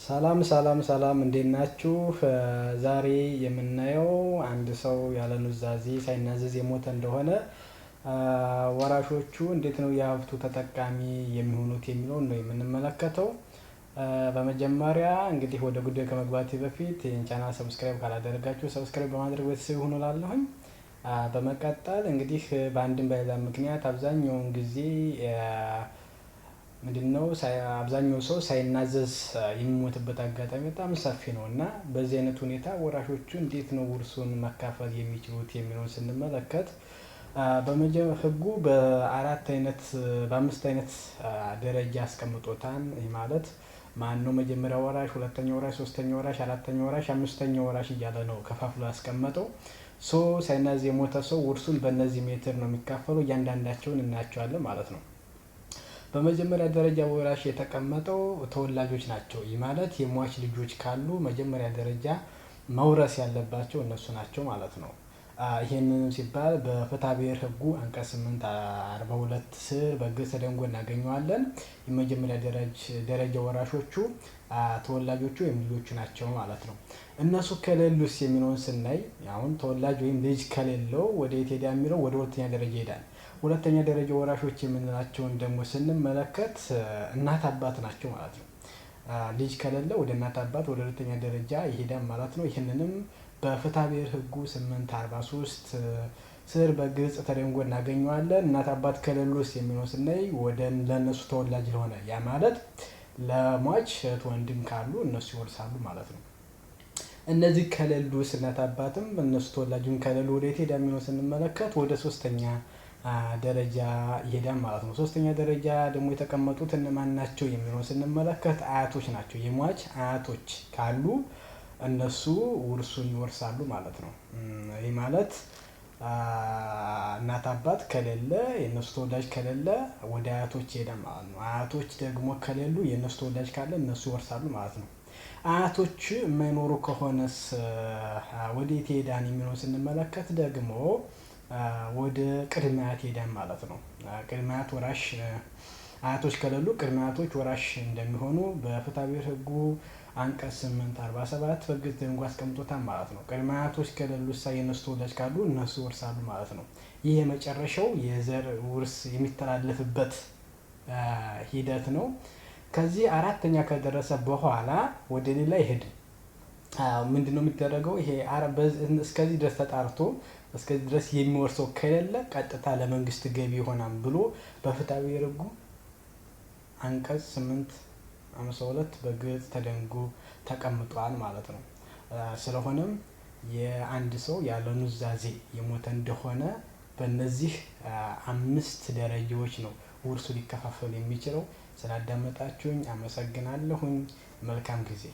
ሰላም ሰላም ሰላም እንዴት ናችሁ? ዛሬ የምናየው አንድ ሰው ያለ ኑዛዜ ሳይናዘዝ የሞተ እንደሆነ ወራሾቹ እንዴት ነው የሀብቱ ተጠቃሚ የሚሆኑት የሚለውን ነው የምንመለከተው። በመጀመሪያ እንግዲህ ወደ ጉዳዩ ከመግባቴ በፊት ይህን ቻናል ሰብስክራይብ ካላደረጋችሁ ሰብስክራይብ በማድረግ ቤተሰብ ይሁኑ እላለሁኝ። በመቀጠል እንግዲህ በአንድም በሌላ ምክንያት አብዛኛውን ጊዜ ምንድነው አብዛኛው ሰው ሳይናዘዝ የሚሞትበት አጋጣሚ በጣም ሰፊ ነው እና በዚህ አይነት ሁኔታ ወራሾቹ እንዴት ነው ውርሱን መካፈል የሚችሉት የሚለውን ስንመለከት ህጉ በአምስት አይነት ደረጃ አስቀምጦታል። ይህ ማለት ማነው መጀመሪያ ወራሽ፣ ሁለተኛ ወራሽ፣ ሶስተኛ ወራሽ፣ አራተኛ ወራሽ፣ አምስተኛ ወራሽ እያለ ነው ከፋፍሎ ያስቀመጠው። ሳይናዘዝ የሞተ ሰው ውርሱን በእነዚህ ሜትር ነው የሚካፈለው። እያንዳንዳቸውን እናያቸዋለን ማለት ነው። በመጀመሪያ ደረጃ ወራሽ የተቀመጠው ተወላጆች ናቸው። ይህ ማለት የሟች ልጆች ካሉ መጀመሪያ ደረጃ መውረስ ያለባቸው እነሱ ናቸው ማለት ነው። ይህንን ሲባል በፍትሐ ብሔር ህጉ አንቀጽ 842 ስር በግልጽ ተደንጎ እናገኘዋለን። የመጀመሪያ ደረጃ ወራሾቹ ተወላጆቹ ወይም ልጆቹ ናቸው ማለት ነው። እነሱ ከሌሉስ የሚለውን ስናይ አሁን ተወላጅ ወይም ልጅ ከሌለው ወደ የት ሄዳ የሚለው ወደ ሁለተኛ ደረጃ ይሄዳል። ሁለተኛ ደረጃ ወራሾች የምንላቸውን ደግሞ ስንመለከት እናት አባት ናቸው ማለት ነው። ልጅ ከሌለ ወደ እናት አባት ወደ ሁለተኛ ደረጃ ይሄዳል ማለት ነው። ይህንንም በፍትሐ ብሔር ህጉ 843 ስር በግልጽ ተደንጎ እናገኘዋለን። እናት አባት ከሌሉስ የሚለው ስናይ ለእነሱ ተወላጅ ለሆነ ያ ማለት ለሟች እህት ወንድም ካሉ እነሱ ይወርሳሉ ማለት ነው። እነዚህ ከሌሉስ እናት አባትም እነሱ ተወላጅም ከሌሉ ወደ የት ሄዳ የሚለው ስንመለከት ወደ ሶስተኛ ደረጃ ይሄዳል ማለት ነው። ሶስተኛ ደረጃ ደግሞ የተቀመጡት እነማን ናቸው የሚለውን ስንመለከት አያቶች ናቸው። የሟች አያቶች ካሉ እነሱ ውርሱን ይወርሳሉ ማለት ነው። ይህ ማለት እናት አባት ከሌለ የእነሱ ተወላጅ ከሌለ ወደ አያቶች ይሄዳል ማለት ነው። አያቶች ደግሞ ከሌሉ የእነሱ ተወላጅ ካለ እነሱ ይወርሳሉ ማለት ነው። አያቶች የማይኖሩ ከሆነስ ወዴት ይሄዳል የሚለውን ስንመለከት ደግሞ ወደ ቅድመ አያት ይሄዳል ማለት ነው። ቅድመ አያት ወራሽ አያቶች ከሌሉ ቅድመ አያቶች ወራሽ እንደሚሆኑ በፍትሐ ብሔር ህጉ አንቀጽ 847 በግልጽ ተደንጎ አስቀምጦታል ማለት ነው። ቅድመ አያቶች ከሌሉ የእነሱ ተወላጅ ካሉ እነሱ ይወርሳሉ ማለት ነው። ይህ የመጨረሻው የዘር ውርስ የሚተላለፍበት ሂደት ነው። ከዚህ አራተኛ ከደረሰ በኋላ ወደ ሌላ አይሄድም። ምንድነው የሚደረገው? ይሄ እስከዚህ ድረስ ተጣርቶ እስከዚህ ድረስ የሚወርሰው ከሌለ ቀጥታ ለመንግስት ገቢ ይሆናል ብሎ በፍትሐ ብሔር ህጉ አንቀጽ 852 በግልጽ ተደንጎ ተቀምጧል ማለት ነው። ስለሆነም የአንድ ሰው ያለ ኑዛዜ የሞተ እንደሆነ በእነዚህ 5 ደረጃዎች ነው ውርሱ ሊከፋፈል የሚችለው። ስላዳመጣችሁኝ አመሰግናለሁኝ። መልካም ጊዜ